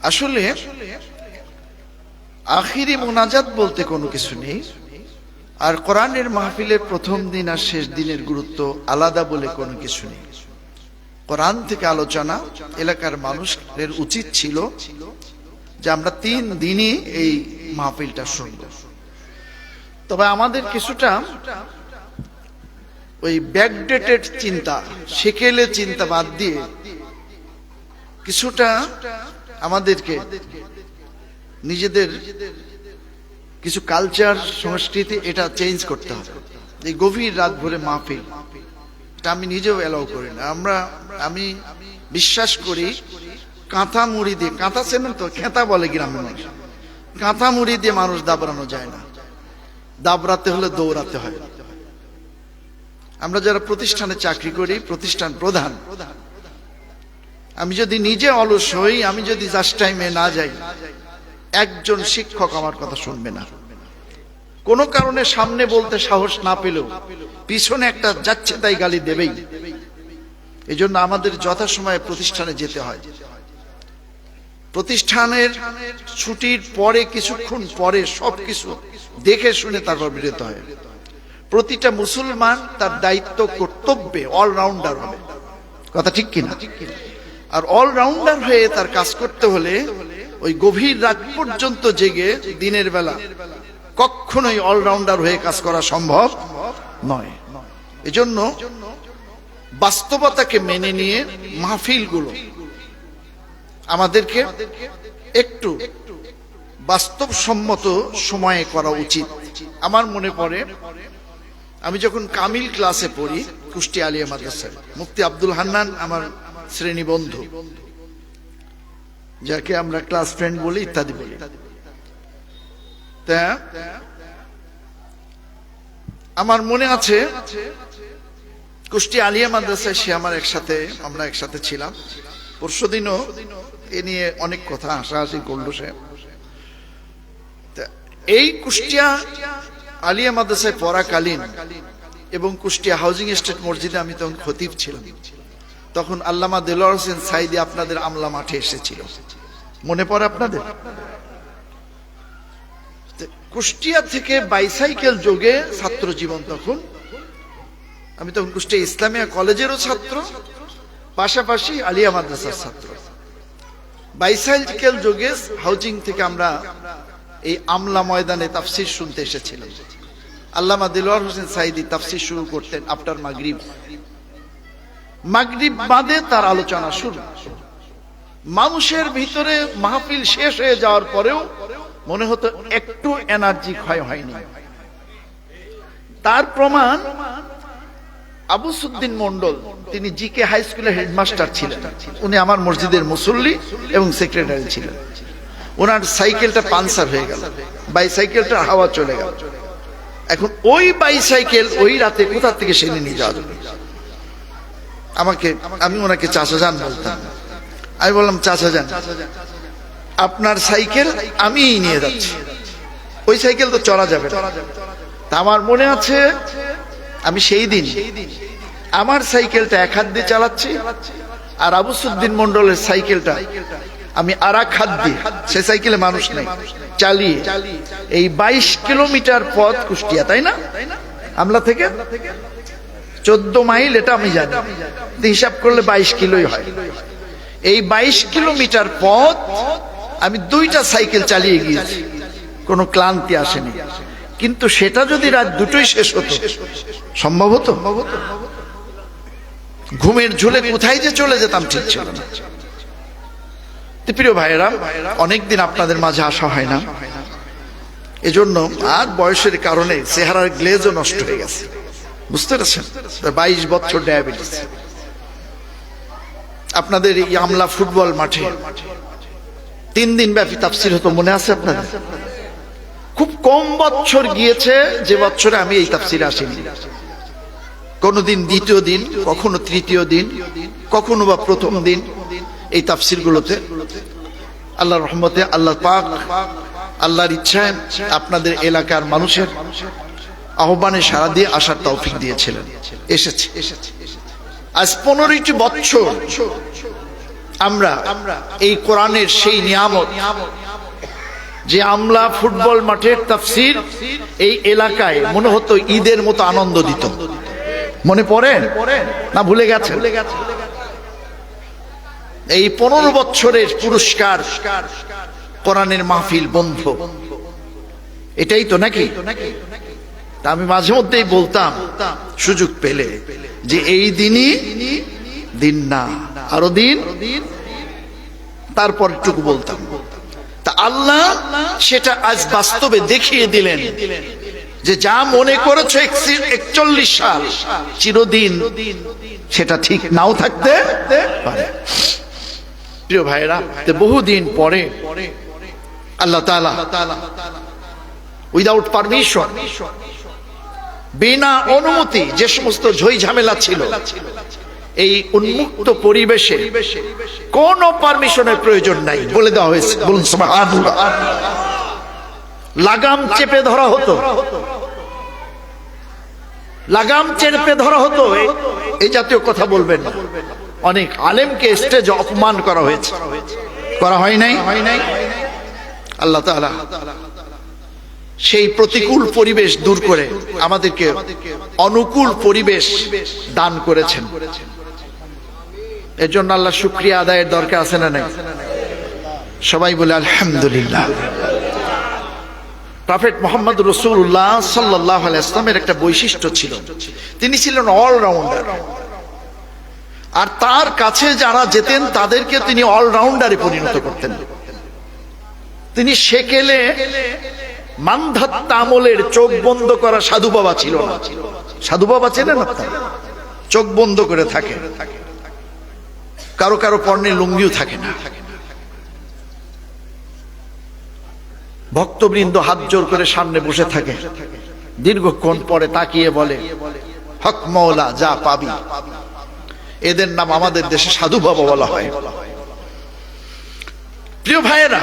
আসলে আখিরি মোনাজাত বলতে কোনো কিছু নেই, আর কোরআনের মাহফিলের প্রথম দিন আর শেষ দিনের গুরুত্ব আলাদা বলে কোনো কিছু নেই। কোরআন থেকে আলোচনা এলাকার মানুষের উচিত ছিল যে আমরা 3 দিনই এই মাহফিলটা শুনব। তবে আমাদের কিছুটা ওই ব্যাকডেটেড চিন্তা, সেকেলে চিন্তা বাদ দিয়ে কিছুটা আমাদেরকে নিজেদের কিছু কালচার, সংস্কৃতি এটা চেঞ্জ করতে হবে। এই গভীর রাত ভরে মাহফিল এটা আমি নিজেও এলাও করি না। আমি বিশ্বাস করি কাঁথা মুড়ি দিয়ে, কাঁথা চেনেন তো, খেতা বলে গ্রামের মানুষ, কাঁথা মুড়ি দিয়ে মানুষ দাবড়ানো যায় না, দাবড়াতে হলে দৌড়াতে হয়। আমরা যারা প্রতিষ্ঠানে চাকরি করি, প্রতিষ্ঠান প্রধান, আমি যদি নিজে অলস হই, আমি যদি জাস্ট টাইমে না যাই, একজন শিক্ষক আমার কথা শুনবে না। কোনো কারণে সামনে বলতে সাহস না পেলেও পিছনে একটা যাচ্ছে তাই গালি দেবেই। এই জন্য আমাদের যথাসময়ে প্রতিষ্ঠানে যেতে হয়। প্রতিষ্ঠানের ছুটির পরে কিছুক্ষণ পরে সবকিছু দেখে শুনে তারপর বেরোতে হয়। প্রতিটা মুসলমান তার দায়িত্ব কর্তব্যে অলরাউন্ডার হবে, কথা ঠিক কিনা? আর অলরাউন্ডার হয়ে তার কাজ করতে হলে ওই গভীর রাত পর্যন্ত জেগে দিনের বেলা কখনোই অলরাউন্ডার হয়ে কাজ করা সম্ভব নয়। এজন্য বাস্তবতাকে মেনে নিয়ে মাহফিলগুলো আমাদেরকে একটু বাস্তবসম্মত সময়ে করা উচিত। আমার মনে পড়ে আমি যখন কামিল ক্লাসে পড়ি কুষ্টিয়া আলিয়া মাদ্রাসায়, মুফতি আব্দুল হান্নান আমার শ্রেণী বন্ধু, যাকে আমরা ক্লাস ফ্রেন্ড বলি ইত্যাদি বলি। তা আমার মনে আছে কুষ্টিয়া আলিয়া মাদ্রাসায় সে আমরা একসাথে ছিলাম। পরশুদিনও এ নিয়ে অনেক কথা হাসাহাসি করলো সে। এই কুষ্টিয়া আলিয়া মাদ্রাসায় পড়াকালীন এবং কুষ্টিয়া হাউজিং এস্টেট মসজিদে আমি তখন খতিব ছিলাম। তখন আল্লামা দেলোয়ার হোসেন সাইদি আপনাদের আমলা মাঠে এসেছিল, মনে পড়ে আপনাদের? কুষ্টিয়া থেকে বাইসাইকেল যোগে ছাত্র জীবন। আমি তখন কুষ্টিয়া ইসলামিয়া কলেজেরও ছাত্র, পাশাপাশি আলিয়া মাদ্রাসার ছাত্র। বাইসাইকেল যোগে হাউজিং থেকে আমরা এই আমলা ময়দানে তাফসির শুনতে এসেছিলাম। আল্লামা দেলোয়ার হোসেন সাইদি তাফসির শুরু করতেন আফটার মাগরিব বাদে তার আলোচনা শুরু। মানুষের ভিতরে মাহফিল শেষ হয়ে যাওয়ার পরেও মনে হতো একটু এনার্জি ক্ষয় হয়নি। তার প্রমাণ আবু সুদ্দিন মন্ডল, তিনি জিকে হাই স্কুলের হেডমাস্টার ছিলেন। উনি আমার মসজিদের মুসল্লি এবং সেক্রেটারি ছিলেন। ওনার সাইকেলটা পাঞ্চার হয়ে গেল, বাইসাইকেলটা হাওয়া চলে গেল। এখন ওই বাইসাইকেল ওই রাতে কোথা থেকে সেনে নিয়ে যাওয়া যাবে? আমি ওনাকে চাচা যান বলতাম। আমি বললাম, চাচা যান, আপনার সাইকেল আমি নিয়ে যাচ্ছি, ওই সাইকেল তো চলা যাবে না। তা আমার মনে আছে আমি সেই দিন আমার সাইকেলটা এক হাত দিয়ে চালাচ্ছি, আর আবু সুদ্দিন মন্ডলের সাইকেলটা আমি আর এক হাত দিয়ে, সে সাইকেলে মানুষ নেই, চালিয়ে এই 22 কিলোমিটার পথ কুষ্টিয়া, তাই না? আমলা থেকে 14 মাইল, এটা আমি জানি, হিসাব করলে 22 কিলোই হয়। এই 22 কিলোমিটার পথ আমি 2টা সাইকেল চালিয়ে গিয়েছি, কোনো ক্লান্তি আসেনি। কিন্তু সেটা যদি রাত 2টোই শেষ হতো, সম্ভব হতো? ঘুমের ঝুলে কোথায় যে চলে যেতাম ঠিক ছিল না। প্রিয় ভাইয়েরা, অনেকদিন আপনাদের মাঝে আসা হয় না, এজন্য আর বয়সের কারণে চেহারার গ্লেজও নষ্ট হয়ে গেছে, বুঝতে পারছেন? 22 বছর ডায়াবেটিস। আপনাদের এই আমলা ফুটবল মাঠে 3 দিন ব্যাপী তাফসির হতো, মনে আছে আপনাদের? খুব কম বছর গিয়েছে যে বছরে আমি এই তাফসিরে আসিনি। কোনদিন দ্বিতীয় দিন, কখনো তৃতীয় দিন, কখনো বা প্রথম দিন এই তাফসির গুলোতে আল্লাহর রহমতে, আল্লাহ পাক আল্লাহর ইচ্ছায় আপনাদের এলাকার মানুষের আহ্বানে সাড়া দিয়ে আসার তৌফিক দিয়েছিলেন। এসেছে আজ 15টি বছর আমরা এই কোরআনের সেই নিয়ামত যে আমরা ফুটবল মাঠের তাফসীর এই এলাকায় মনে হতো ঈদের মতো আনন্দ দিত। মনে পড়ে না ভুলে গেছে? এই 15 বছরের পুরস্কার কোরআনের মাহফিল বন্ধ, এটাই তো নাকি? তা আমি মাঝে মধ্যেই বলতাম সুযোগ পেলে যে এই দিনই দিন না, আরো দিন, তারপর টুকু বলতাম। তা আল্লাহ সেটা আজ বাস্তবে দেখিয়ে দিলেন যে যা মনে করেছো 41 সাল চিরদিন সেটা ঠিক নাও থাকতে পারে। প্রিয় ভাইরা, বহুদিন পরে আল্লাহ তাআলা উইদাউট পারমিশন, বিনা অনুমতি যে সমস্ত ঝই ঝামেলা ছিল এই উন্মুক্ত পরিবেশে কোন পারমিশনের প্রয়োজন নাই বলে দেওয়া হয়েছে। বলুন সুবহানাল্লাহ। লাগাম চেপে ধরা হতো, লাগাম চেপে ধরা হতো, এই জাতীয় কথা বলবেন না। অনেক আলেমকে স্টেজে অপমান করা হয়েছে, করা হয় নাই? আল্লাহ তাআলা সেই প্রতিকূল পরিবেশ দূর করে আমাদেরকে অনুকূল পরিবেশ দান করেছেন। এর জন্য আল্লাহ শুকরিয়া আদায়ের দরকার আছে না নাই? সবাই বলে আলহামদুলিল্লাহ। প্রফেট মুহাম্মদ রাসূলুল্লাহ সাল্লাল্লাহু আলাইহি ওয়াসাল্লামের একটা বৈশিষ্ট্য ছিল, তিনি ছিলেন অলরাউন্ডার। আর তার কাছে যারা যেতেন তাদেরকে তিনি অলরাউন্ডারে পরিণত করতেন। তিনি সেকেলে মানধাত্তা আমলের চোখ বন্ধ করা সাধু বাবা ছিল না। সাধু বাবা ছিলেন না, চোখ বন্ধ করে থাকে, কারো কারো পরনে লুঙ্গিও থাকে না। ভক্তবৃন্দ হাত জোর করে সামনে বসে থাকে, দীর্ঘক্ষণ পরে তাকিয়ে বলে হক মওলা যা পাবি। এদের নাম আমাদের দেশে সাধু বাবা বলা হয়। প্রিয় ভাইয়েরা,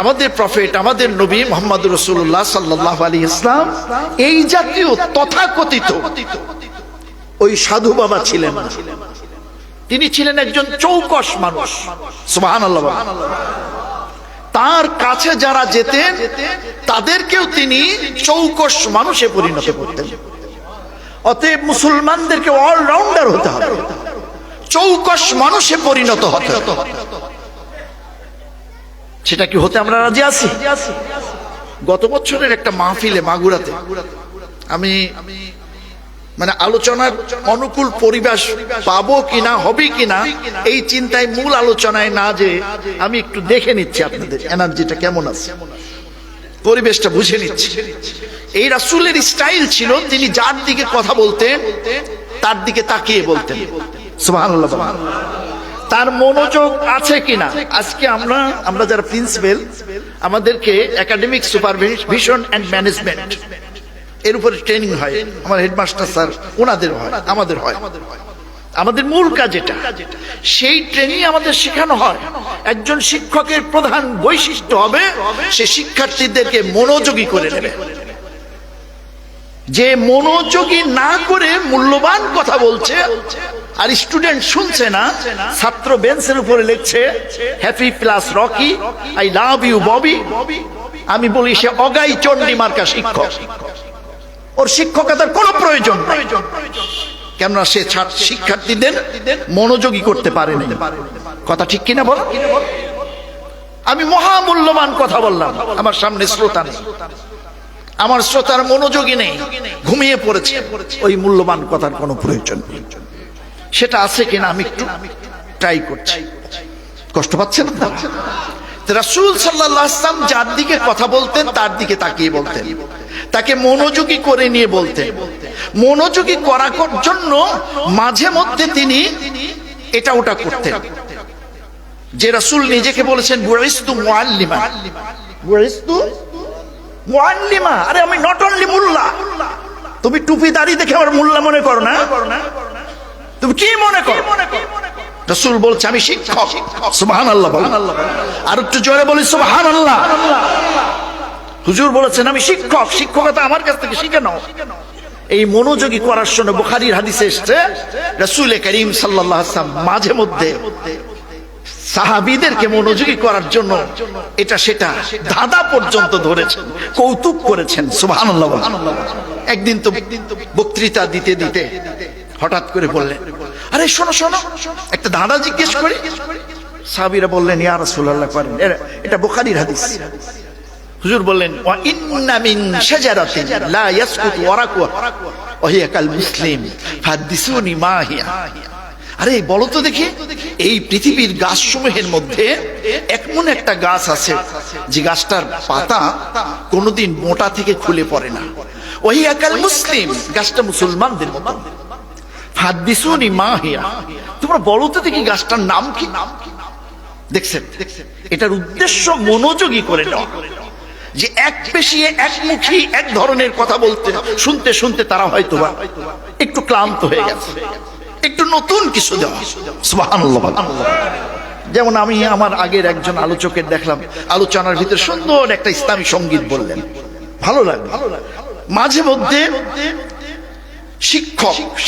আমাদের প্রফেট, আমাদের নবী মুহাম্মদ রাসূলুল্লাহ সাল্লাল্লাহু আলাইহি ওয়াসাল্লাম এই জাতীয় তথাকথিত ওই সাধু বাবা ছিলেন না। তিনি ছিলেন একজন চৌকস মানুষ। সুবহানাল্লাহ। তার কাছে যারা যেতেন তাদেরকেও তিনি চৌকস মানুষে পরিণত করতেন। অতএব মুসলমানদেরকে অলরাউন্ডার হতে হবে, চৌকস মানুষে পরিণত হতে হবে। সেটা কি হতে আমরা রাজি আছি? গত বছরের একটা মাহফিলে মাগুরাতে আমি মানে আলোচনার অনুকূল পরিবেশ পাবো কিনা, হবে কিনা এই চিন্তায় মূল আলোচনায় না যে আমি একটু দেখে নিচ্ছি আপনাদের এনার্জিটা কেমন আছে, পরিবেশটা বুঝে নিচ্ছি। এই রাসূলের স্টাইল ছিল তিনি যার দিকে কথা বলতেন তার দিকে তাকিয়ে বলতেন। সুবহানাল্লাহ। তার মনোযোগ আছে কিনা। আজকে আমরা যারা প্রিন্সিপাল, আমাদেরকে একাডেমিক সুপারভিশন এন্ড ম্যানেজমেন্ট এর উপরে ট্রেনিং হয়। আমার হেডমাস্টার স্যার ওনাদের হয়, আমাদের হয়। আমাদের মূল কাজ এটা, সেই ট্রেনিং আমাদের শেখানো হয়। একজন শিক্ষকের প্রধান বৈশিষ্ট্য হবে সে শিক্ষার্থীদেরকে মনোযোগী করে নেবে। যে মনোযোগী না করে মূল্যবান কথা বলছে আর স্টুডেন্ট শুনছে না, ছাত্র বেঞ্চের উপরে লিখছে happy plus Rocky, I love you Bobby, আমি বলি সে অগাই চণ্ডী মার্কা শিক্ষক। ওর শিক্ষকতার কোনো প্রয়োজন নেই, কেননা সে শিক্ষার্থীদের মনোযোগী করতে পারে না। কথা ঠিক কিনা বল? আমি মহামূল্যবান কথা বললাম, আমার সামনে শ্রোতা নেই, আমার শ্রোতার মনোযোগী নেই, ঘুমিয়ে পড়েছে, ওই মূল্যবান কথার কোনো প্রয়োজন নেই। সেটা আছে কিনা আমি একটু ট্রাই করছি। কষ্ট পাচ্ছেন না? রাসূল সাল্লাল্লাহু আলাইহি ওয়াসাল্লাম যার দিকে কথা বলতেন তার দিকে তাকিয়ে বলতেন, তাকে মনোযোগী করে নিয়ে বলতেন। মনোযোগী করার জন্য মাঝে মধ্যে তিনি এটা ওটা করতেন। যে রাসূল নিজেকে বলেছেন বুইস্তু মুআল্লিমা, বুইস্তু মুআল্লিমা। আরে আমি নট অনলি মুল্লা, তুমি টুপি দাড়ি দেখে আমার মুল্লা মনে করো না, তুমি কি মনে করো? রাসূল বলছে আমি শিক্ষক। সুবহানাল্লাহ। আর একটু জোরে বলি সুবহানাল্লাহ। হুজুর বলেছেন আমি শিক্ষক, শিক্ষকতা আমার কাছ থেকে শিখে নাও। এই মনোযোগী করার জন্য বুখারীর হাদিসে এসেছে রাসূল করিম সাল্লাল্লাহু আলাইহি ওয়াসাল্লাম মাঝে মধ্যে সাহাবীদেরকে মনোযোগী করার জন্য এটা সেটা ধাঁধা পর্যন্ত ধরেছেন, কৌতুক করেছেন। সুবহানাল্লাহ। একদিন তো বক্তৃতা দিতে দিতে হঠাৎ করে বললেন, আরে শোনো শোনো, একটা ধাঁধা জিজ্ঞেস করি। সাহাবীরা বললেন, ইয়া রাসূলুল্লাহ করেন। এটা বুখারীর হাদিস। হুজুর বললেন, ওয়া ইন্না মিন শাজারাতিন লা ইয়াসকুতু ওয়ারাকুহা ওয়া হিয়া কাল মুসলিম ফাহাদ্দিসুনি মা হিয়া। আরে বলো তো দেখি, এই পৃথিবীর গাছসমূহের মধ্যে এমন একটা গাছ আছে যে গাছটার পাতা কোনোদিন মোটা থেকে খুলে পড়ে না। ওয়া হিয়া কাল মুসলিম, গাছটা মুসলমানদের মতো। ফাহাদ্দিসুনি মা হিয়া, তোমরা বলো তো দেখি গাছটার নাম কি? দেখছেন, এটার উদ্দেশ্য মনোযোগী করে নেওয়া, যে এক পেশিয়ে একমুখী এক ধরনের কথা বলতে শুনতে শুনতে তারা হয়তো একটু ক্লান্ত হয়ে গেছে, একটু নতুন কিছু দেওয়া। সুবহানাল্লাহ। যেমন আমি আমার আগের একজন আলোচকের দেখলাম, আলোচনার ভিতরে সুন্দর একটা ইসলামী সঙ্গীত বললেন, ভালো লাগলো। মাঝে মধ্যে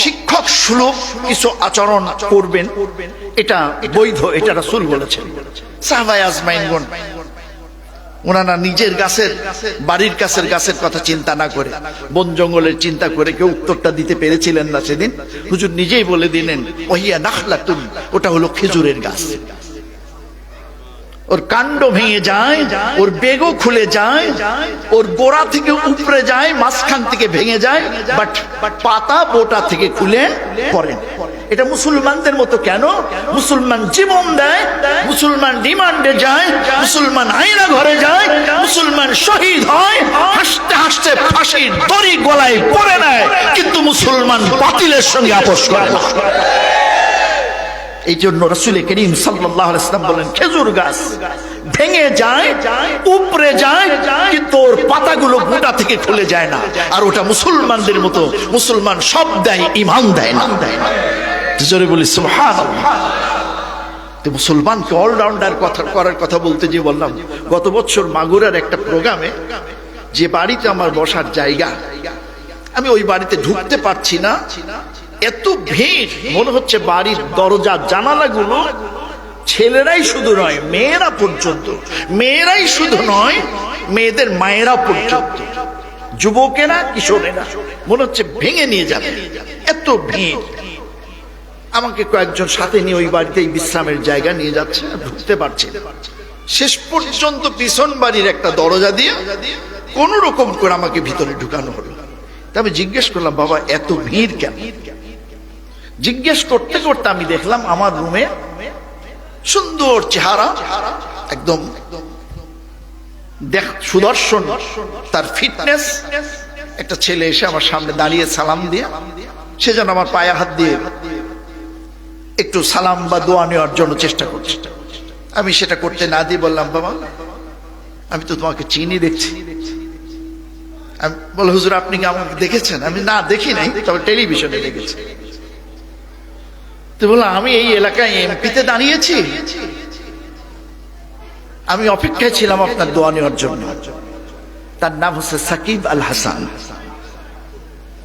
শিক্ষক সুলভ কিছু আচরণ করবেন, এটা বৈধ, এটা রাসূল বলেছেন। সাহাবায়ে আজমাইনগণ ওনারা নিজের বাড়ির কাছের গাছের কথা চিন্তা না করে বন জঙ্গলের চিন্তা করে কেউ উত্তরটা দিতে পেরেছিলেন না সেদিন। হুজুর নিজেই বলে দিলেন, ওহিয়া নাখলাতুন, ওটা হলো খেজুরের গাছ। ওর কাণ্ড ভেঙে যায়, ওর বেগও খুলে যায়, ওর গোড়া থেকে উপরে যায়, মাঝখান থেকে ভেঙে যায়, বাট পাতা বোটা থেকে খুলে পড়ে। এটা মুসলমানদের মতো কেন? মুসলমান জীবন দেয়, মুসলমান রিমান্ডে যায়, মুসলমান আয়না ঘরে যায়, মুসলমান শহীদ হয়, হাসতে হাসতে ফাঁসির দড়ি গলায় পড়ে নেয়, কিন্তু মুসলমান বাতিলের সঙ্গে আপোষ করে না। এই জন্য রাসূল করিম সাল্লাল্লাহু আলাইহি ওয়াসাল্লাম বলেন, খেজুর গাছ ভেঙে যায়, উপরে যায়, কিন্তু ওর পাতাগুলো গোটা থেকে খুলে যায় না। আর ওটা মুসলমানদের মতো, মুসলমান সব দেয়, ঈমান দেয় না। জোরে বলি সুবহানাল্লাহ। তো মুসলমানকে অলরাউন্ডার করার কথা বলতে যে বললাম, গত বছর মাগুরার একটা প্রোগ্রামে, যে বাড়িতে আমার বসার জায়গা, আমি ওই বাড়িতে ঢুকতে পারছি না, এত ভিড়, মনে হচ্ছে বাড়ির দরজা জানালাগুলো ছেলেরাই শুধু নয়, মেয়েরা পর্যন্ত, মেয়েরাই শুধু নয়, মেয়েদের মায়েরা পর্যন্ত, যুবকেরা, কিশোরেরা, মনে হচ্ছে ভেঙে নিয়ে যাবে, এত ভিড়। আমাকে কয়েকজন সাথে নিয়ে ওই বাড়িতে বিশ্রামের জায়গা নিয়ে যাচ্ছে, ঢুকতে পারছি। শেষ পর্যন্ত পিছন বাড়ির একটা দরজা দিয়ে কোন রকম করে আমাকে ভিতরে ঢুকানো হলো। আমি জিজ্ঞেস করলাম, বাবা এত ভিড় কেন? জিজ্ঞেস করতে করতে আমি দেখলাম আমার রুমে সুন্দর চেহারা, একদম সুদর্শন, তার ফিটনেস একটা ছেলে এসে আমার সামনে দাঁড়িয়ে সালাম দিয়ে, সে যেন আমার পায়ে হাত দিয়ে একটু সালাম বা দোয়া নেওয়ার জন্য চেষ্টা করছে। আমি সেটা করতে না দিয়ে বললাম, বাবা আমি তো তোমাকে চিনি, দেখছি। আমি বল, হুজুর আপনি কি আমাকে দেখেছেন? আমি না, দেখি নাই, তবে টেলিভিশনে দেখেছি। তো বললাম, আমি এই এলাকায় এমপিতে দাঁড়িয়েছি, আমি অপেক্ষায় ছিলাম আপনার দোয়া নেওয়ার জন্য। তার নাম হচ্ছে সাকিব আল হাসান।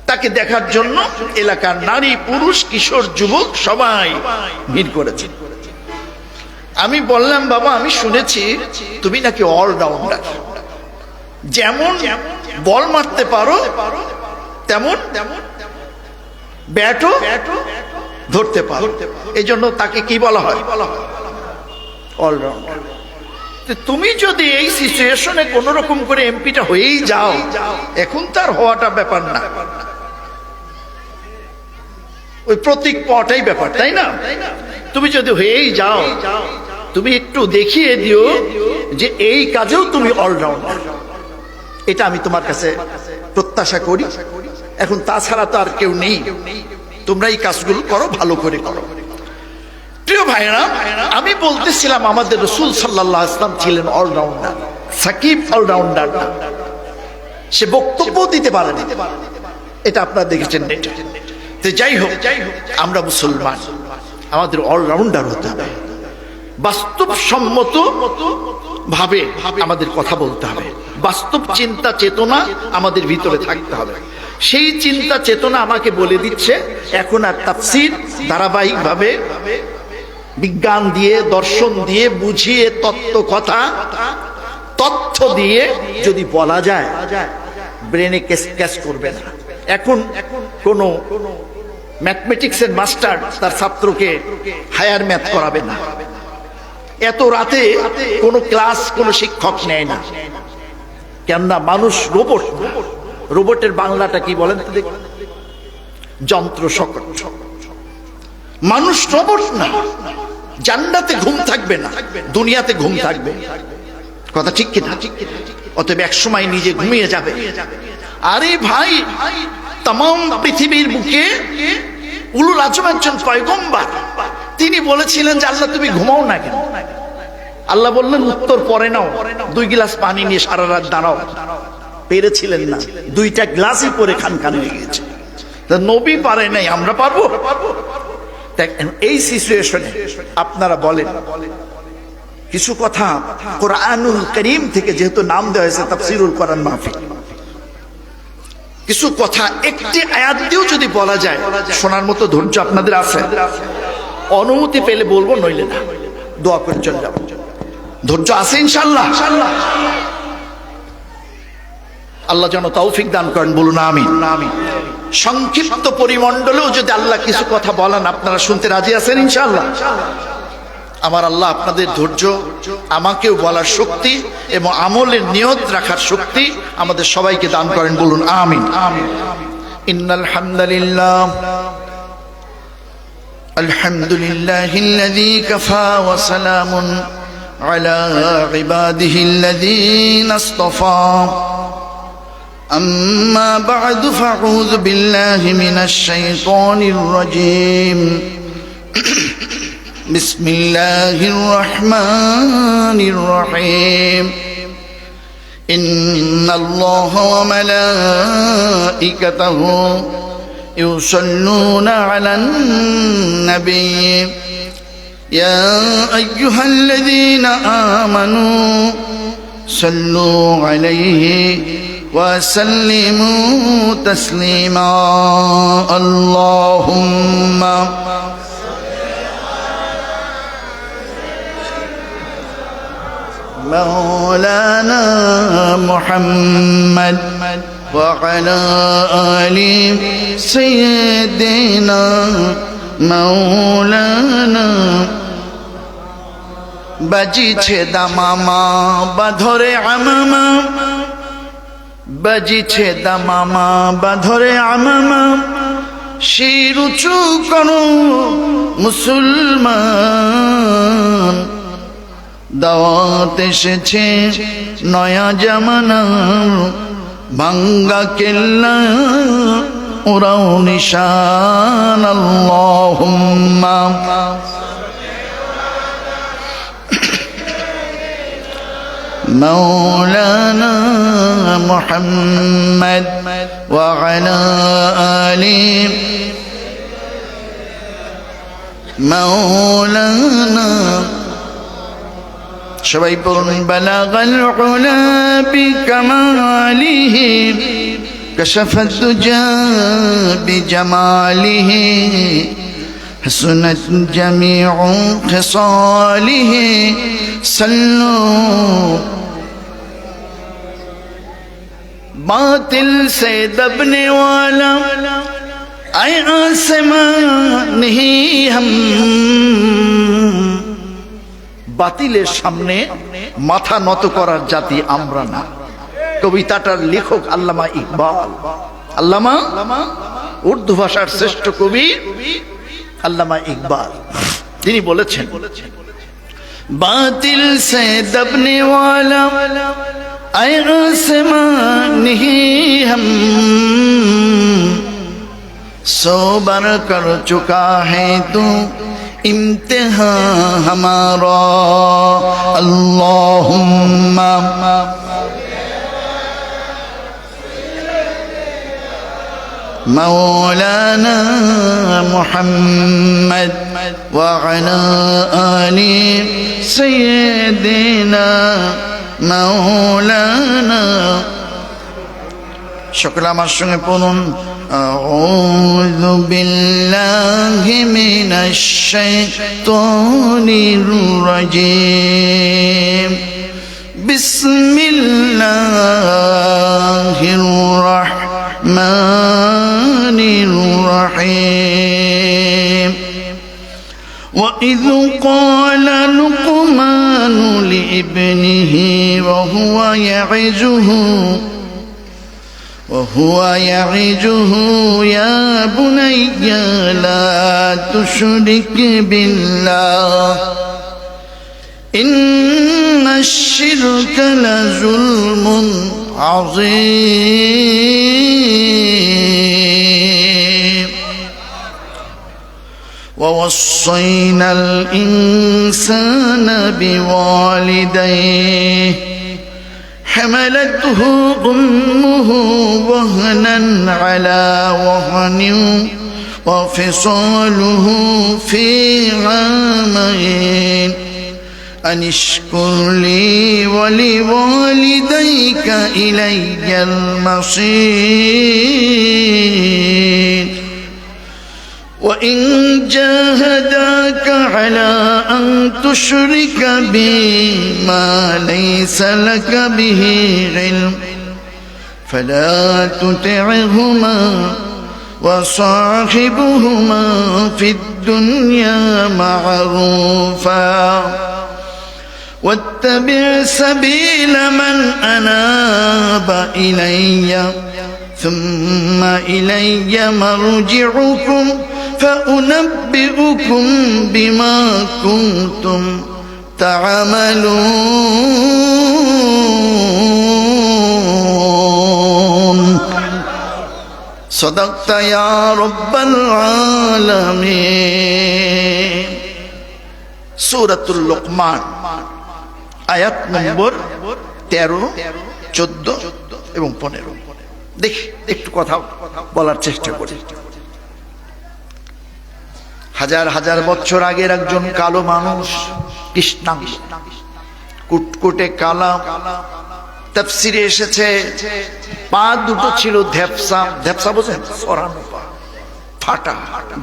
তাকে দেখার জন্য এলাকার নারী, পুরুষ, কিশোর, যুবক সবাই ভিড় করেছে। আমি বললাম, বাবা আমি শুনেছি তুমি নাকি অলরাউন্ডার, যেমন বল মারতে পারো তেমন ব্যাটও ধরতে পারো, এই জন্য তাকে কি বলা হয়? অলরাউন্ডার। তুমি যদি এই সিচুয়েশনে কোন রকম করে এমপিটা হয়েই যাও, এখন তার হওয়াটা ব্যাপার না, ওই প্রতীক পাওয়াটাই ব্যাপার, তাই না? তুমি যদি হয়েই যাও, তুমি একটু দেখিয়ে দিও যে এই কাজেও তুমি অলরাউন্ডার। এটা আমি তোমার কাছে প্রত্যাশা করি। এখন তাছাড়া তো আর কেউ নেই, তোমরা এই কাজগুলো করো, ভালো করে করো। প্রিয় ভাইরা, আমি বলতেছিলাম আমাদের রাসূল সাল্লাল্লাহু আলাইহি ওয়াসাল্লাম ছিলেন অলরাউন্ডার। সাকিব অলরাউন্ডার না, সে বক্তব্য দিতে পারে না, এটা আপনারা দেখেছেন। যাই হোক, আমরা মুসলমান, আমাদের অলরাউন্ডার হতে হবে, বাস্তবসম্মত ভাবে আমাদের কথা বলতে হবে, বাস্তব চিন্তা চেতনা আমাদের ভিতরে থাকতে হবে। সেই চিন্তা চেতনা আমাকে বলে দিচ্ছে এখন আর তাফসীর ধারাবাহিকভাবে বিজ্ঞান দিয়ে, দর্শন দিয়ে বুঝিয়ে, তথ্য দিয়ে যদি বলা যায়, ব্রেনে ক্যাচ করবে না। এখন কোন ম্যাথমেটিক্সের মাস্টার তার ছাত্রকে হায়ার ম্যাথ করাবে না। এত রাতে কোন ক্লাস কোন শিক্ষক নেয় না। কেননা মানুষ রোবট। রোবটের বাংলাটা কি বলেন তো দেখি? যন্ত্র সকল। মানুষ রোবট না। জান্নাতে ঘুম থাকবে না, দুনিয়াতে ঘুম থাকবে। কথা ঠিক কিনা? অতএব এক সময় নিজে ঘুমিয়ে যাবে। আরে ভাই, তাম পৃথিবীর বুকে উলুল আজম একজন পয়গম্বর, তিনি বলেছিলেন যে আল্লাহ তুমি ঘুমাও না কেন? আল্লাহ বললেন উত্তর পরে নাও, 2 গ্লাস পানি নিয়ে সারা রাত দাঁড়াও। পেরেছিলেন না, 2টা গ্লাসই পরে খান হয়ে গেছে। নবী পারে নাই, আমরা পারবো? এই সিচুয়েশনে আপনারা বলেন, কিছু কথা কোরআনুল কারীম থেকে, যেহেতু নাম দেওয়া হয়েছে তাফসীরুল কোরআন মাহফিল, কিছু কথা একটি আয়াত দিয়েও যদি বলা যায়, শোনার মতো ধৈর্য আপনাদের আছে? অনুমতি পেলে বলবো, নইলে না, দোয়া করে চলে যাবো। ধৈর্য আছে ইনশাআল্লাহ? আল্লাহ যেন তৌফিক দান করেন, বলুন আমিন। সংক্ষিপ্ত পরিমণ্ডলেও যদি আল্লাহ কিছু কথা বলেন, আপনারা শুনতে রাজি আছেন ইনশাআল্লাহ? আমার আল্লাহ আপনাদের ধৈর্য, আমাকেও বলার শক্তি এবং আমলের নিয়ত রাখার শক্তি আমাদের সবাইকে দান করেন, বলুন আমিন। ইন্নাল হামদুলিল্লাহ, আলহামদুলিল্লাহিল্লাযী কাফা ওয়া সালামুন আলা ইবাদিহিল্লাযীনা ইসতাফা। أما بعد فأعوذ بالله من الشيطان الرجيم. بسم الله الرحمن الرحيم. إن الله وملائكته يصلون على النبي يا أيها الذين آمنوا صلوا عليه وسلموا تسليما. اللهم مولانا محمد وعلى آل سيدنا مولانا. বাজিছে দামামা বাধরে আমামা, বাজিছে দামামা বাধরে আমামা, শির উঁচু করো মুসলমান। দাওয়াত এসেছে নয়া জামানা, ভাঙ্গা কেল্লা ওরাও নিশান। আল্লাহুম্মা مولانا محمد وعلى آل مولانا. সবাই বলুন, বালাগাল উলা বিকামালিহি কাশাফাত দুজা বিজামালিহি حسنت جميع خصاله صلوا. باطل سے دبنے والا اے آسمان نہیں ہم. বাতিলের সামনে মাথা নত করার জাতি আমরা না। কবিতাটার লেখক আল্লামা ইকবাল। আল্লামা, উর্দু ভাষার শ্রেষ্ঠ কবি আল্লামা ইকবাল, তিনি বলেছেন, বাতিল সে দবনে ওয়ালা আয়ে আসমান নেহি হাম, সোবার কর চুকা হ্যায় তু ইমতিহা হামারা. আল্লাহুম্মা مولانا محمد وعلى آل سيدنا مولانا. সকলে আমার সঙ্গে পড়ুন, أعوذ بالله من الشيطان الرجيم بسم الله الرحمن الرحيم وإذ قال لقمان لابنه وهو يعظه يا بني لا تشرك بالله إن الشرك لظلم عظيم ووصينا الإنسان بوالديه حملته أمه وهنا على وهن وفصاله في عامين أن اشكر لي ولوالديك إلي المصير وإن جاهداك على أن تشرك بي ما ليس لك به علم فلا تطعهما وصاحبهما في الدنيا معروفا واتبع سبيل من أناب إلي ثم إلي مرجعكم فأنبئكم بما كنتم تعملون صدقت يا رب العالمين سورة اللقمان আয়াত নম্বর 13, 14 এবং 15 দেখি একটু কথা বলার চেষ্টা করি। হাজার হাজার বছর আগের একজন কালো মানুষ, কৃষ্ণাঙ্গ, কুটকুটে কালা, তাফসিরে এসেছে পা দুটো ছিল ধেপসা। ধেপসা বোঝেন? সরানো পা, ফাটা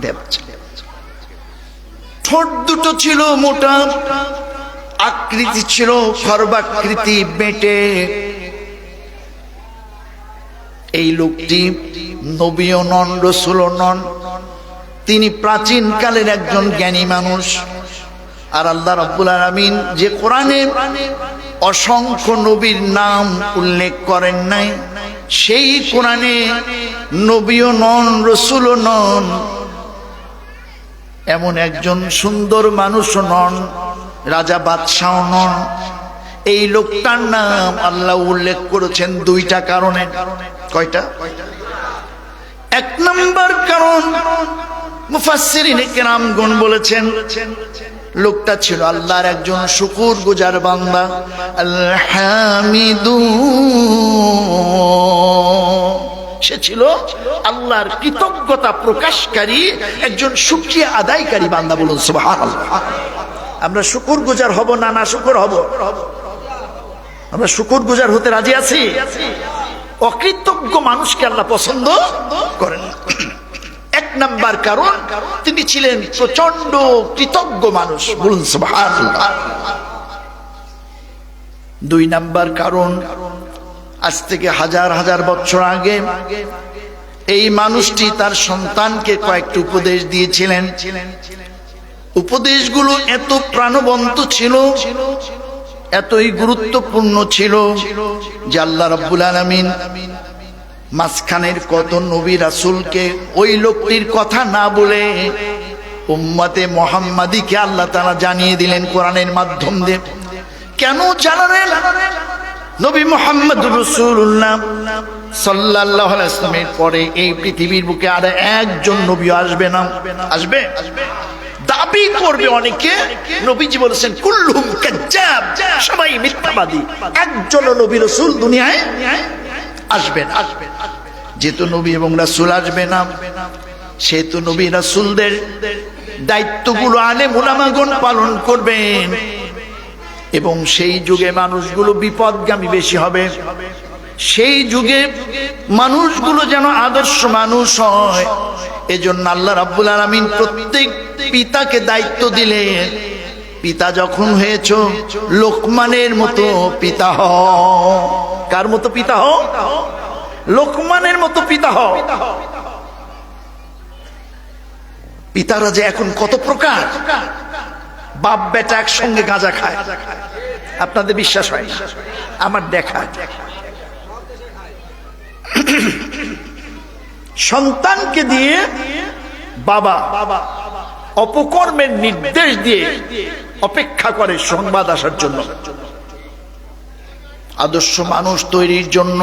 ধেপসা। ঠোঁট দুটো ছিল মোটা, আকৃতি ছিল খর্বাকৃতি, বেঁটে। এই লোকটি নবীও নন, রাসূলও নন, তিনি প্রাচীন কালের একজন জ্ঞানী মানুষ। আর আল্লাহ রাব্বুল আলামিন যে কোরআনে অসংখ্য নবীর নাম উল্লেখ করেন নাই, সেই কোরআনে নবীও নন, রাসূলও নন, এমন একজন সুন্দর মানুষও নন, রাজা বাদশাহ নন। এই লোকটার নাম আল্লাহ উল্লেখ করেছেন দুইটা কারণে। কয়টা? এক নম্বর কারণ মুফাসসিরিনে কেরামগণ বলেছেন লোকটা ছিল আল্লাহর একজন শুকর গুজার বান্দা, আল হামিদু। সে ছিল আল্লাহর কৃতজ্ঞতা প্রকাশকারী একজন শুকরিয়া আদায়কারী বান্দা। বলুন সুবহানাল্লাহ। আমরা শুকর গুজার হব না না শুকর হব? আমরা শুকর গুজার হতে রাজি আছি? অকৃতজ্ঞ মানুষকে আল্লাহ পছন্দ করেন না। এক নাম্বার কারণ, তিনি ছিলেন প্রচন্ড কৃতজ্ঞ মানুষ। বলুন সুবহানাল্লাহ। দুই নাম্বার কারণ, আজ থেকে হাজার হাজার বছর আগে এই মানুষটি তার সন্তানকে কয়েকটি উপদেশ দিয়েছিলেন। উপদেশগুলো এত প্রাণবন্ত ছিল, এতই গুরুত্বপূর্ণ ছিল যে আল্লাহ রাব্বুল আলামিন মাঝখানের কত নবী রাসূলকে ওই লোকটির কথা না বলে উম্মতে মুহাম্মাদীকে আল্লাহ তাআলা জানিয়ে দিলেন কোরআনের মাধ্যম দিয়ে। কেন জানালেন? নবী মুহাম্মদুর রাসূলুল্লাহ সাল্লাল্লাহু আলাইহি ওয়াসাল্লামের পরে এই পৃথিবীর বুকে আর একজন নবী আসবে না। আসবে? দাবি করবে অনেকে। নবীজি বলেছেন কুল্লুহুম কাজ্জাব, সবাই মিথ্যাবাদী, একজন নবী রাসূল দুনিয়ায় আসবে না। যেহেতু নবী এবং রাসূল আসবে না, সেহেতু নবী রাসূলদের দায়িত্বগুলো আলেম উলামাগণ পালন করবেন এবং সেই যুগে মানুষগুলো বিপদগামী বেশি হবে। সেই যুগে মানুষগুলো যেন আদর্শ মানুষ হয়, এজন্য আল্লাহ রাব্বুল আলামিন প্রত্যেক পিতাকে দায়িত্ব দিলেন, পিতা যখন হয়েছ লোকমানের মতো পিতা হও। কার মতো পিতা হও? লোকমানের মতো পিতা হও। পিতারা যে এখন কত প্রকার, বাপ বেটা একসঙ্গে গাঁজা খায়, আপনাদের বিশ্বাস হয় না? আমার দেখা সন্তানকে দিয়ে বাবা অপকর্মের নির্দেশ দিয়ে অপেক্ষা করে সংবাদ আসার জন্য। আদর্শ মানুষ তৈরির জন্য,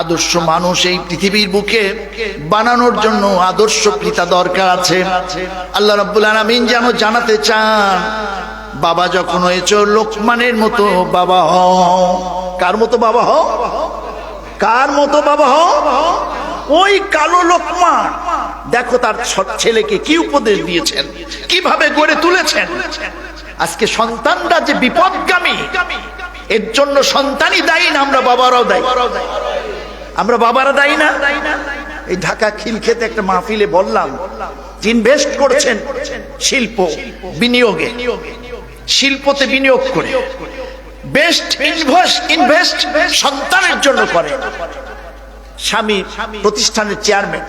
আদর্শ মানুষ এই পৃথিবীর বুকে বানানোর জন্য আদর্শ পিতা দরকার আছে। আল্লাহ রাব্বুল আলামিন যেন জানাতে চান, বাবা যখন হয়েছ লোকমানের মতো বাবা হও। কার মতো বাবা হও? কার মতো বাবা হও? ওই কালো লোকমান দেখো তার ছেলেকে কি উপদেশ দিয়েছেন, কিভাবে গড়ে তুলেছেন। আজকে সন্তানরা যে বিপদগামী, এর জন্য সন্তানই দায়ী না, আমরা বাবারাও দায়ী। আমরা বাবারা দায়ী না? এই ঢাকা খিলক্ষেতে একটা মাহফিলে বললাম, ইনভেস্ট করেছেন শিল্প বিনিয়োগে, শিল্পতে বিনিয়োগ করে বেস্ট ইনভেস্ট সন্তানের জন্য করে। স্বামী প্রতিষ্ঠানের চেয়ারম্যান,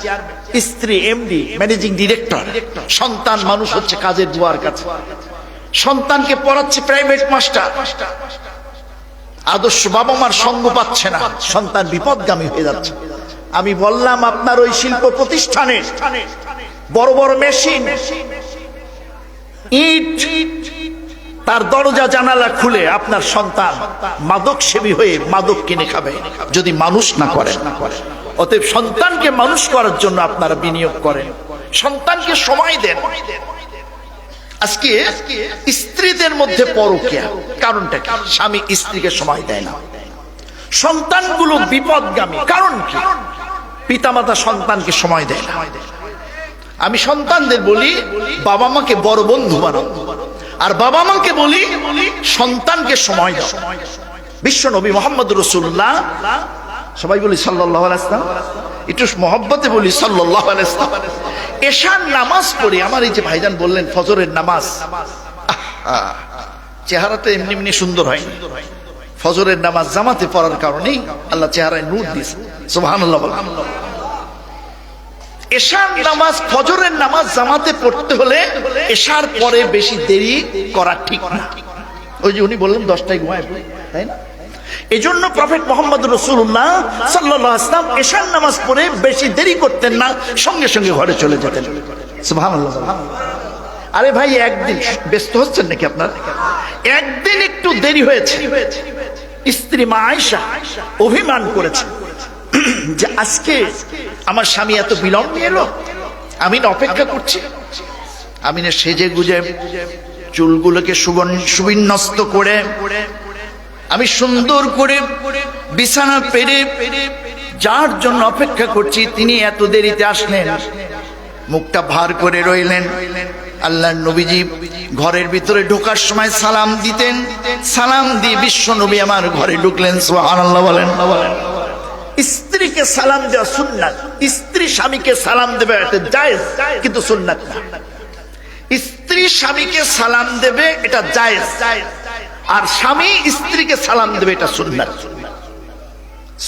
স্ত্রী এমডি, ম্যানেজিং ডিরেক্টর, সন্তান মানুষ হচ্ছে কাজের বুয়ার কাছে, সন্তানকে পড়াচ্ছে প্রাইভেট মাস্টার। আদর্শ বাবা মার সঙ্গ পাচ্ছে না, সন্তান বিপদগামী হয়ে যাচ্ছে। আমি বললাম, আপনার ওই শিল্প প্রতিষ্ঠানে বড় বড় মেশিন, ইট, তার দরজা জানালা খুলে আপনার সন্তান মাদক সেবী হয়ে মাদক কিনে খাবে যদি মানুষ না করে। অতএব সন্তানকে মানুষ করার জন্য আপনারা বিনিয়োগ করেন, সন্তানকে সময় দেন। আজকে স্ত্রীদের মধ্যে পরকীয়া, কারণটা কি? স্বামী স্ত্রীকে সময় দেয় না, সন্তানগুলো বিপদগামী। কারণ কি? পিতামাতা সন্তানকে সময় দেয় না। আমি সন্তানদের বলি, বাবা মাকে বড় বন্ধু বানাও, আর বাবা মাকে বলি সন্তানকে সময় দাও। বিশ্ব নবী মুহাম্মদ রাসূলুল্লাহ, সবাই বলি সাল্লাল্লাহু আলাইহি ওয়াসাল্লাম, একটু মহব্বতে বলি সাল্লাল্লাহু আলাইহি ওয়াসাল্লাম। এশার নামাজ পড়ে, আমার এই যে ভাইজান বললেন ফজরের নামাজ, চেহারাটা এমনি এমনি সুন্দর হয়নি, ফজরের নামাজ জামাতে পড়ার কারণেই আল্লাহ চেহারায় নূর দিয়েছে। সুবহানাল্লাহ বলেন। এশার নামাজ, ফজরের নামাজ জামাতে পড়তে হলে এশার পরে বেশি দেরি করা ঠিক না। ওই যে উনি বললেন 10টায় ঘুমায়, তাই না? এই জন্য প্রফেট মুহাম্মদ রাসূলুল্লাহ সাল্লাল্লাহু আলাইহি ওয়াসাল্লাম এশার নামাজ পড়ে বেশি দেরি করতেন না, সঙ্গে সঙ্গে ঘরে চলে যেতেন। সুবহানাল্লাহ। আরে ভাই, একদিন ব্যস্ত হচ্ছেন নাকি আপনার? একদিন একটু দেরি হয়েছে, স্ত্রী মা আয়েশা অভিমান করেছে যে আজকে আমার স্বামী এত বিলম্বে এলো, আমি না অপেক্ষা করছি। আমি না সেজে গুজে চুলগুলোকে সুবিন্যস্ত করে আমি সুন্দর করে বিছানা পেরে যার জন্য অপেক্ষা করছি, তিনি এত দেরিতে আসলেন, মুখটা ভার করে রইলেন। আল্লাহর নবীজি ঘরের ভিতরে ঢোকার সময় সালাম দিতেন, সালাম দিয়ে বিশ্ব নবী আমার ঘরে ঢুকলেন। সুবহানাল্লাহ বলেন। স্ত্রীকে সালাম দেওয়া সুন্নাত, স্ত্রী স্বামীকে সালাম দেবে এটা জায়েজ, কিন্তু সুন্নাত না। স্ত্রী স্বামীকে সালাম দেবে এটা জায়েজ, আর স্বামী স্ত্রীকে সালাম দেবে এটা সুন্নাত।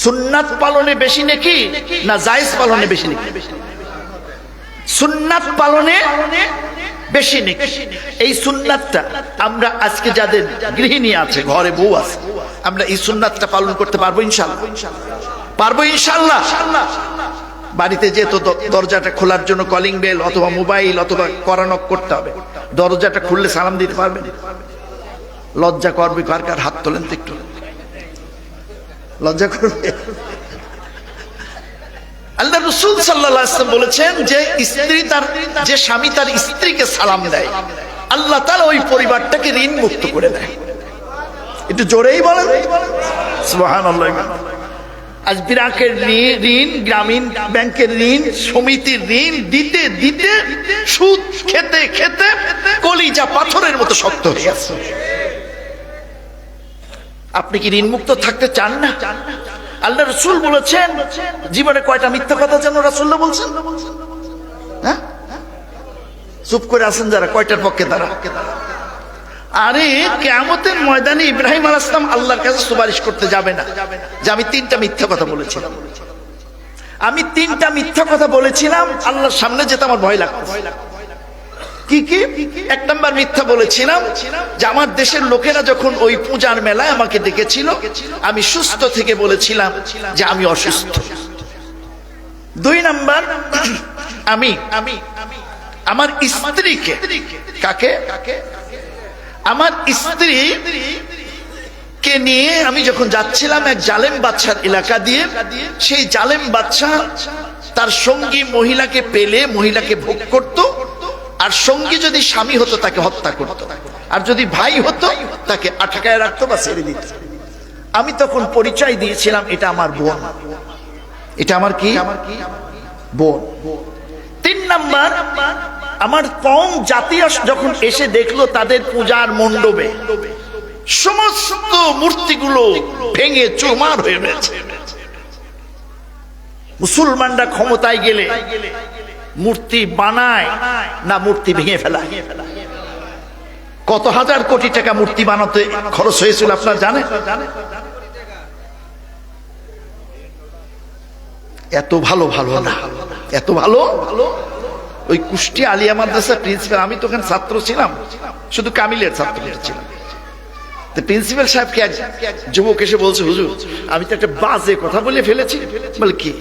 সুন্নাত পালনে বেশি নেকি না জায়েজ পালনে বেশি নেকি? সুন্নাত পালনে বেশি নেকি। এই সুন্নাতটা আমরা আজকে যাদের গৃহিণী আছে, ঘরে বউ আছে, আমরা এই সুন্নাতটা পালন করতে পারবো ইনশাআল্লাহ? পারবো ইনশাআল্লাহ। বাড়িতে যে তো দরজাটা খোলার জন্য কলিং বেল অথবা মোবাইল অথবা করানক করতে হবে, দরজাটা খুললে সালাম দিতে পারবেন? লজ্জা করবে? কার কার হাত তোলেন তো একটু, লজ্জা করবে? আল্লাহ রাসূল সাল্লাল্লাহু আলাইহি ওয়াসাল্লাম বলেছেন যে স্ত্রী তার, যে স্বামী তার স্ত্রীকে সালাম দেয়, আল্লাহ তাআলা ওই পরিবারটাকে ঋণ মুক্ত করে দেয়। একটু জোরেই বলেন সুবহানাল্লাহ। আজ ব্যাংকের ঋণ, গ্রামীণ ব্যাংকের ঋণ, সমিতির ঋণ দিতে দিতে সুদ খেতে খেতে কলিজা পাথরের মতো শক্ত হয়ে গেছে। আপনি কি ঋণমুক্ত থাকতে চান না? আল্লাহ রাসূল বলেছেন, জীবনে কয়টা মিথ্যা কথা যেন রাসূলুল্লাহ বলছেন? হ্যাঁ, চুপ করে আছেন যারা, কয়টার পক্ষে তারা? আরে কিয়ামতের ময়দানে ইব্রাহিম আলাইহিস সালাম আল্লাহর কাছে সুপারিশ করতে যাবে না যে আমি 3টা মিথ্যা কথা বলেছিলাম, আমি 3টা মিথ্যা কথা বলেছিলাম, আল্লাহর সামনে যেতে আমার ভয় লাগতো। কি কি? 1 নাম্বার মিথ্যা বলেছিলাম যে আমার দেশের লোকেরা যখন ওই পূজার মেলায় আমাকে ডেকেছিল, আমি সুস্থ থেকে বলেছিলাম যে আমি অসুস্থ। 2 নাম্বার, আমি আমার স্ত্রীকে, কাকে? আমার স্ত্রী কে নিয়ে আমি যখন যাচ্ছিলাম এক জালেম বাদশার এলাকা দিয়ে, সেই জালেম বাদশা তার সঙ্গী মহিলাকে পেলে মহিলাকে ভোগ করত, আর সঙ্গী যদি স্বামী হতো তাকে হত্যা করত, আর যদি ভাই হতো তাকে আটকায় রাখতো বা ছেড়ে দিত। আমি তখন পরিচয় দিয়েছিলাম এটা আমার বোন। এটা আমার কি? বোন। 3 নাম্বার, আমার কওম জাতি যখন এসে দেখলো তাদের পূজার মণ্ডপে সমস্ত মূর্তিগুলো ভেঙে চুরমার হয়ে গেছে। মুসলমানরা ক্ষমতায় গেলে মূর্তি বানায় না মূর্তি ভেঙে ফেলায়? কত হাজার কোটি টাকা মূর্তি বানাতে খরচ হয়েছিল আপনারা জানেন? এত ভালো না, এত ভালো। ওই কুষ্টিয়া আলিয়া মাদ্রাসা প্রিন্সিপাল, আমি তো ওখানে ছাত্র ছিলাম, শুধু কামিলের ছাত্র ছিলাম। প্রিন্সিপাল সাহেবকে এক যুবক এসে বলছে, হুজুর আমি তো একটা বাজে কথা বলে ফেলেছি। বলে কি?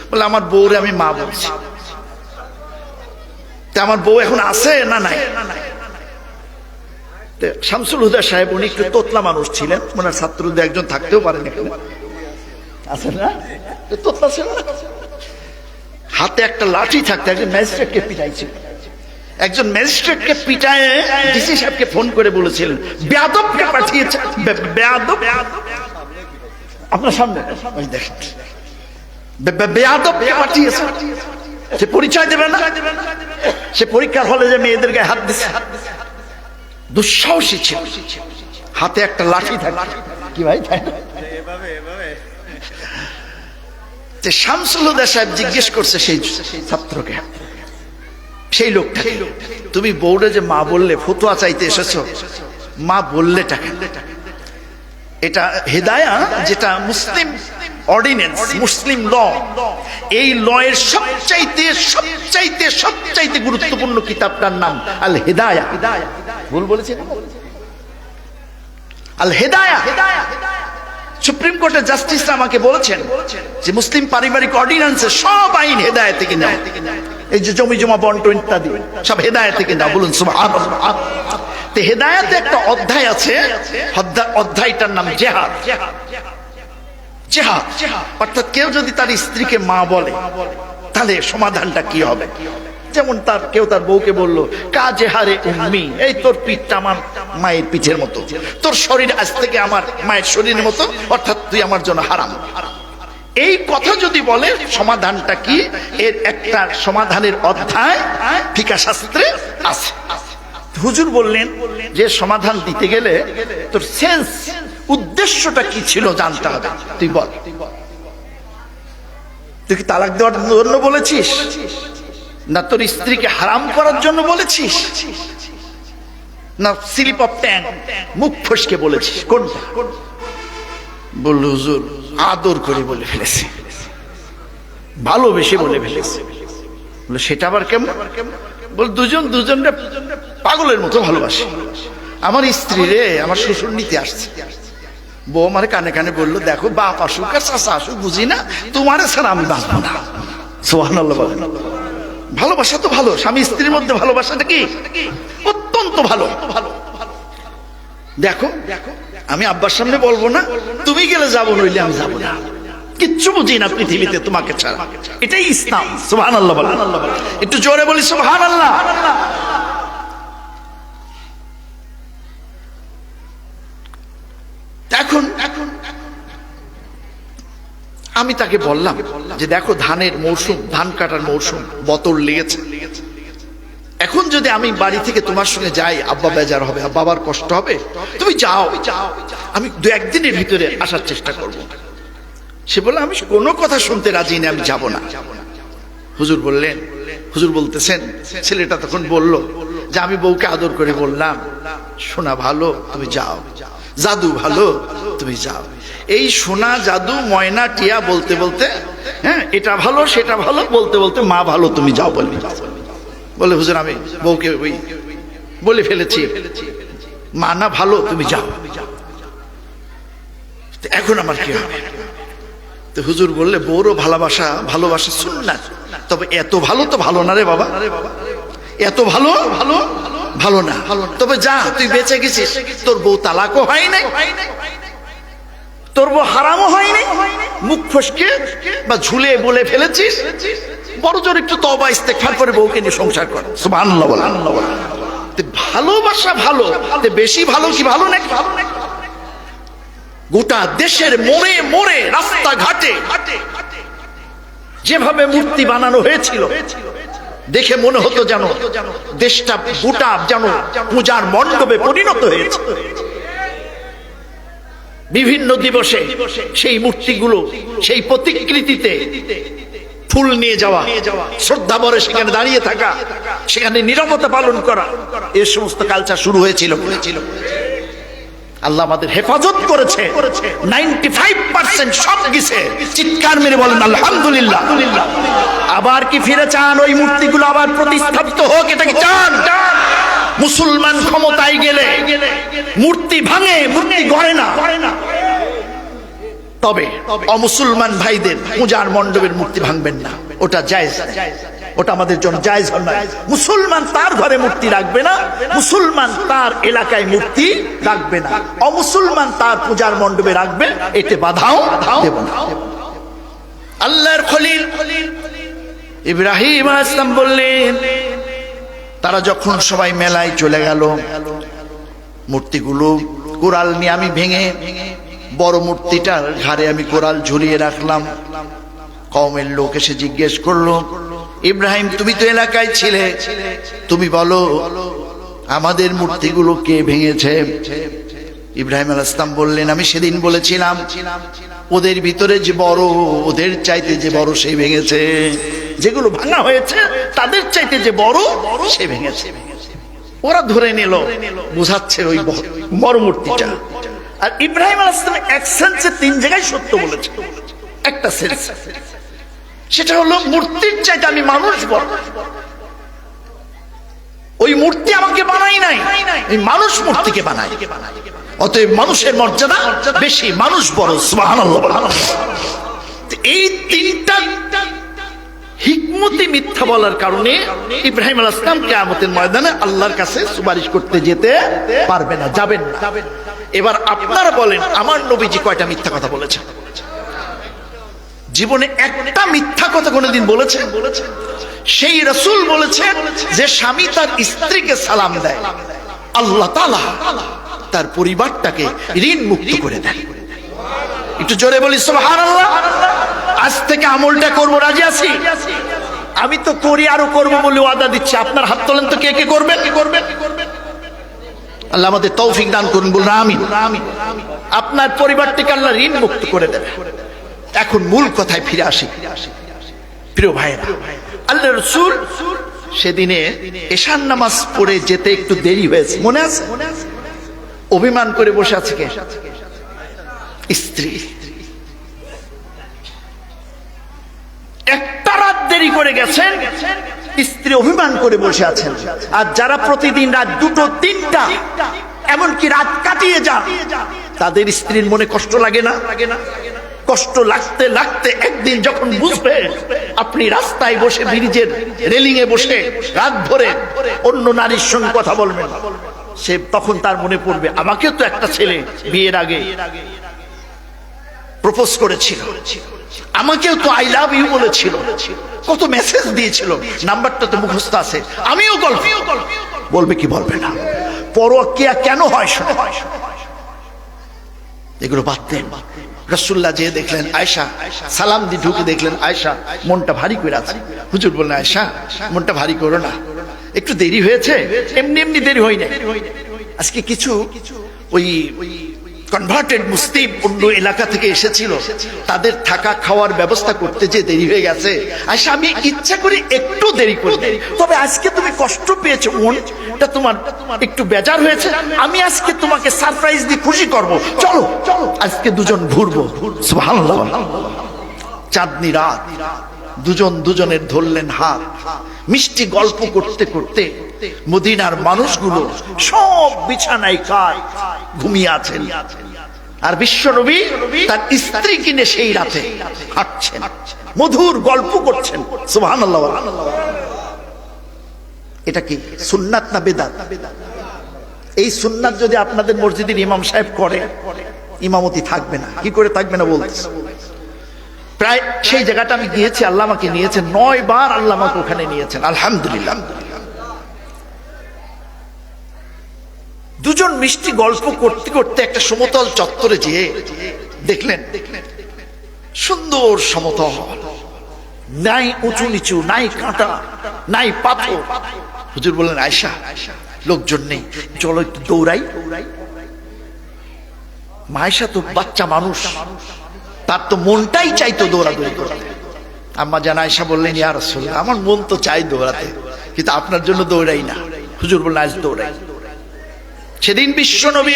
বলে আমার বউরে আমি মা বলছি। আমার বউ এখন আছে না নাই? শামসুল হুদা সাহেব উনি একটু তোতলা মানুষ ছিলেন, ওনার ছাত্রদের একজন থাকতেও পারেন এখানে, আছে না? তোতলা ছিল না, হাতে একটা লাঠি থাকতে একজন ম্যাজিস্ট্রেটকে পিটাইছিল। একজন ম্যাজিস্ট্রেটকে পিটায় ডিসি সাহেবকে ফোন করে বলেছিলেন বেয়াদবকে পাঠিয়েছে, বেয়াদব আপনার সামনে দেখেন, বেয়াদবকে পাঠিয়েছে। সে পরিচয় দেবে না, সে পরীক্ষার হলে যে মেয়েদের গায়ে হাত দিছে, দুঃসাহসী ছিল, হাতে একটা লাঠি থাকে। কি ভাই, শামসুল হুদা সাহেব জিজ্ঞেস করছে সেই ছাত্রকে, সেই লোকটা, তুমি বউরে যে মা বললে, ফতোয়া চাইতে এসেছো, মা বললে টাকা, এটা হেদায়া, যেটা মুসলিম অর্ডিন্যান্স, মুসলিম ল, এই লয়ের সবচাইতে গুরুত্বপূর্ণ কিতাবটার নাম আল হেদায়া। ভুল বলেছি? আল হেদায়া। সুপ্রিম কোর্টের জাস্টিস আমাকে বলেছেন যে মুসলিম পারিবারিক অর্ডিন্যান্সে সব আইন হেদায়া থেকে নেওয়া, এই যে জমি জমা বন্টন ইত্যাদি সব হেদায়া থেকে নেওয়া। বলুন সুবহানাল্লাহ। তো হেদায়াতে একটা অধ্যায় আছে, অধ্যায়টার নাম জেহাদ। জেহাদ অর্থাৎ কেউ যদি তার স্ত্রীকে মা বলে তাহলে সমাধানটা কি হবে? যেমন কেউ তার বউকে বললো কাজে হারে উম্মি, এই তোর পিঠটা আমার মায়ের পিঠের মতো, তোর শরীর আজ থেকে আমার মায়ের শরীরের মতো, অর্থাৎ তুই আমার জন্য হারাম। এই কথা যদি বলে সমাধানটা কি, এর একটা সমাধানের অধ্যায় ফিকাহ শাস্ত্রে আছে। হুজুর বললেন যে সমাধান দিতে গেলে তোর সেন্স, উদ্দেশ্যটা কি ছিল জানতে হবে। তুই বল, তুই কি তালাক দেওয়ার জন্য বলেছিস, না তোর স্ত্রীকে হারাম করার জন্য বলেছিস, না স্লিপ অফ ট্যাং, মুখ ফসকে বলেছিস, কোনটা? বলল হুজুর আদর করে বলে ফেলেছি, ভালোবেসে বলে ফেলেছি। বলে সেটা আবার কেমন? বল দুজনটা পাগলের মতো ভালোবাসে। আমার স্ত্রী রে আমার শ্বশুর নিতে আসছে, বউ আমার কানে কানে বললো দেখো বাপ আসুক আর চাচা আসুক বুঝি না, তোমারে ছাড়া আমি বাঁচবো না। সুবহানাল্লাহ বলেন। ভালোবাসা তো ভালো, স্বামী স্ত্রীর মধ্যে ভালোবাসাটা কি অত্যন্ত ভালো। দেখো আমি আব্বার সামনে বলবো না, তুমি গেলে যাবো, নইলে আমি যাবো না, কিচ্ছু বুঝি না পৃথিবীতে তোমাকে ছাড়া। এটাই ইসলাম। সুবহানাল্লাহ বলেন, একটু জোরে বলি সুবহানাল্লাহ। এখন আমি তাকে বললাম যে দেখো ধানের মৌসুম, ধান কাটার মৌসুম, বতর লেগেছে, এখন যদি আমি বাড়ি থেকে তোমার সঙ্গে যাই, আব্বা বেজার হবে, বাবার কষ্ট হবে, তুমি যাও, আমি 2-1 দিনের ভিতরে আসার চেষ্টা করব। সে বলল আমি কোনো কথা শুনতে রাজি নেই, আমি যাব না। হুজুর বললেন, হুজুর বলতেছেন, ছেলেটা তখন বলল যে আমি বউকে আদর করে বললাম, সোনা ভালো তুমি যাও, জাদু ভালো তুমি যাও। এই সোনা জাদু ময়না টিয়া বলতে বলতে, হ্যাঁ এটা ভালো সেটা ভালো বলতে বলতে মা ভালো তুমি যাও বলে হুজুর আমি বউকে ওই বলে ফেলেছি, মা না ভালো তুমি যাও, এখন আমার কি হবে? তো হুজুর বললে বউরও ভালোবাসা সুন্নাত, তবে এত ভালো তো ভালো না রে বাবা, এত ভালো ভালো না, তবে যা তুই বেঁচে গেছিস, তোর বউ তালাকও হয় নাই, তোর বউ হারামও হয় নাই, মুখ ফসকে বা ঝুলে বলে ফেলেছিস, বড় জোর একটু তওবা ইস্তেগফার করে বউকে নিয়ে সংসার কর। সুবহানাল্লাহ বল। ভালোবাসা ভালো, বেশি ভালো কি ভালো নাকি? গোটা দেশের মোড়ে মোড়ে রাস্তাঘাটে যেভাবে মূর্তি বানানো হয়েছিল, দেখে মনে হতো যেন দেশটা গোটা যেন পূজার মণ্ডপে পরিণত হয়েছে। বিভিন্ন দিবসে সেই মূর্তিগুলো সেই প্রতিকৃতিতে ফুল নিয়ে যাওয়া, শ্রদ্ধা ভরে সেখানে দাঁড়িয়ে থাকা, সেখানে নীরবতা পালন করা, এই সমস্ত কালচার শুরু হয়েছিল। আল্লাহ আমাদের হেফাজত করেছে, 95% সব গেছে। চিৎকার মেরে বলেন আলহামদুলিল্লাহ। আবার কি ফিরে চান ওই মূর্তিগুলো আবার প্রতিস্থাপিত হোক? এটা কি চান? মুসলমান ক্ষমতায় গেলে মূর্তি ভাঙে, মূর্তি গড়ে না। তবে অমুসলমান ভাইদের পূজার মণ্ডপের মূর্তি ভাঙবেন না, ওটা জায়েজ, ওটা আমাদের জন্য জায়েজ নয়। মুসলমান তার ঘরে মূর্তি রাখবে না, মুসলমান তার এলাকায় মূর্তি রাখবে না, অমুসলমান তার পূজার মণ্ডপে রাখবে, এতে বাধাও দেব না। আল্লাহর খলিল ইব্রাহিম আলাইহিস সালাম বললেন, তারা যখন সবাই মেলায় চলে গেল, মূর্তিগুলো কোরাল নিয়ে আমি ভেঙে বড় মূর্তিটার ঘাড়ে আমি কোরাল ঝুলিয়ে রাখলাম। কওমের লোক এসে জিজ্ঞেস করলো, ইব্রাহিম তুমি তো এলাকায় ছিলে, তুমি বলো আমাদের মূর্তিগুলো কে ভেঙেছে? ইব্রাহিম আলাইহিস সালাম বললেন, আমি সেদিন বলেছিলাম ওদের ভিতরে যে বড়, ওদের চাইতে যে বড় সেই ভেঙেছে, যেগুলো ভাঙা হয়েছে তাদের চাইতে যে বড় সে ভেঙেছে। ওরা ধরে নিল বুঝাচ্ছে ওই বড় মূর্তিটা। আর ইব্রাহিম আলাইহিস সালাম এক সেন্সে 3 জায়গায় সত্য বলেছে। একটা সেন্স, সেটা হলো মূর্তির চাইতে আমি মানুষ বড়। ওই মূর্তি আমাকে বানাই নাই, এই মানুষ মূর্তিকে বানাই। অতএব মানুষের মর্যাদা বেশি, মানুষ বড়। সুবহানাল্লাহ। এই 3টা হিকমতি মিথ্যা বলার কারণে ইব্রাহিম আলাইহিস সালাম কিয়ামতের ময়দানে আল্লাহর কাছে সুপারিশ করতে যেতে পারবে না, যাবেন না। এবার আপনারা বলেন আমার নবীজি কয়টা মিথ্যা কথা বলেছেন? জীবনে একটা মিথ্যা কথা কোনোদিন বলেছেন? সেই রাসূল বলেছেন যে স্বামী তার স্ত্রীকে সালাম দেয়, আল্লাহ তাআলা তার পরিবারটাকে ঋণ মুক্ত করে দেন। একটু জোরে বলি সুবহানাল্লাহ। আজ থেকে আমলটা করব, রাজি আছি? আমি তো করি, আরো করব বলে ওয়াদা দিচ্ছি। আপনার হাত তোলেন তো, কে কে করবেন? আল্লাহ আমাদের তৌফিক দান করুন, বলুন আমিন। আপনার পরিবারটিকে আল্লাহ ঋণ মুক্ত করে দেবে। এখন মূল কথায় ফিরে আসি। প্রিয় ভাইরা, আল্লাহ রাসূল সেদিনে এশার নামাজ পড়ে যেতে একটু দেরি হয়েছে, মনে আছে? অভিমান করে বসে আছে কে? স্ত্রী। একটা রাত দেরি করে গেছেন, স্ত্রী অভিমান করে বসে আছেন। আর যারা প্রতিদিন রাত 2টো 3টা এমনকি রাত কাটিয়ে যান, তাদের স্ত্রীর মনে কষ্ট লাগে না? কষ্ট লাগতে লাগতে একদিন যখন বুঝবে আপনি রাস্তায় বসে, ব্রিজের রেলিং এ বসে রাত ভরে অন্য নারীর সঙ্গে কথা বলবেন, সে তখন তার মনে পড়বে আমাকেও তো একটা ছেলে বিয়ের আগে প্রপোজ করেছিল, আমাকেও তো আই লাভ ইউ বলেছিল, কত মেসেজ দিয়েছিল, নাম্বারটা তো মুখস্থ আছে, আমিও গল্প বলবে কি বলবে না? পরকীয়া কেন হয়? এগুলো বাদ দেন। রাসূলুল্লাহ যে দেখলেন আয়েশা, সালাম দিয়ে ঢুকে দেখলেন আয়েশা মনটা ভারী করে আছে। হুজুর বললেন, আয়েশা মনটা ভারী করো না, একটু দেরি হয়েছে, এমনি এমনি দেরি হয় না। আজকে কিছু ওই কনভার্টেড মুসলিম অন্য এলাকা থেকে এসেছিল, তাদের থাকা খাওয়ার ব্যবস্থা করতে যে দেরি হয়ে গেছে। আচ্ছা, আমি ইচ্ছা করে একটু দেরি করি, তবে আজকে তুমি কষ্ট পেয়েছো, মনটা তোমার একটু বেজার হয়েছে, আমি আজকে তোমাকে সারপ্রাইজ দিয়ে খুশি করব, চলো চলো আজকে দুজন ঘুরবো। সুবহানাল্লাহ। চাঁদনি রাত, দুজন দুজনের ধরলেন হাত, মিষ্টি গল্প করতে করতে মদিনার মানুষগুলো সব বিছানায় কাত ঘুমিয়ে আছেন, আর বিশ্বনবী তার স্ত্রী কিনে সেই রাতে হাঁটছেন, মধুর গল্প করছেন। সুবহানাল্লাহ। এটা কি সুন্নাত না বেদাত? এই সুন্নাত যদি আপনাদের মসজিদের ইমাম সাহেব করে, ইমামতি থাকবে না। কি করে থাকবে না বলতেছে? প্রায় সেই জায়গাটা আমি গিয়েছি, আল্লাহ আমাকে নিয়েছেন 9 বার, আল্লাহ আমাকে ওখানে নিয়েছেন, আলহামদুলিল্লাহ। দুজন মিষ্টি গল্প করতে করতে একটা সমতল চত্বরে যেয়ে দেখলেন সুন্দর সমতল, নাই উঁচু নিচু, নাই কাঁটা, নাই পাথর। হুজুর বললেন, আয়েশা লোকজন নেই, চলো একটু দৌড়াই। আয়েশা তো বাচ্চা মানুষ, তার তো মনটাই চাইতো দৌড়াদৌড়ি করতে। আম্মা জান আয়েশা বললেন, ইয়া রাসূলুল্লাহ, আমার মন তো চাই দৌড়াতে, কিন্তু আপনার জন্য দৌড়াই না। হুজুর বললেন, আজ দৌড়াই। সেদিন বিশ্ব নবী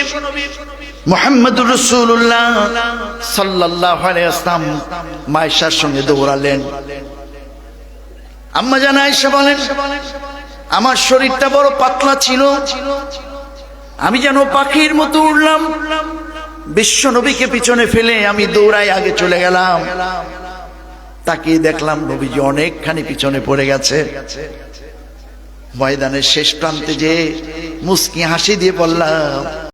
মুহাম্মদুর রাসূলুল্লাহ সাল্লাল্লাহু আলাইহি ওয়াসাল্লাম আয়েশার সঙ্গে দৌড়ালেন। আম্মা জান আয়েশা বলেন, আমার শরীরটা বড় পাতলা ছিল, আমি যেন পাখির মতো উড়লাম। বিশ্ব নবীকে পিছনে ফেলে আমি দৌড়াই আগে চলে গেলাম, তাকিয়ে দেখলাম নবীজি অনেকখানি পিছনে পড়ে গেছে। ময়দানের শেষ প্রান্তে যে মুস্কি হাসি দিয়ে বললাম,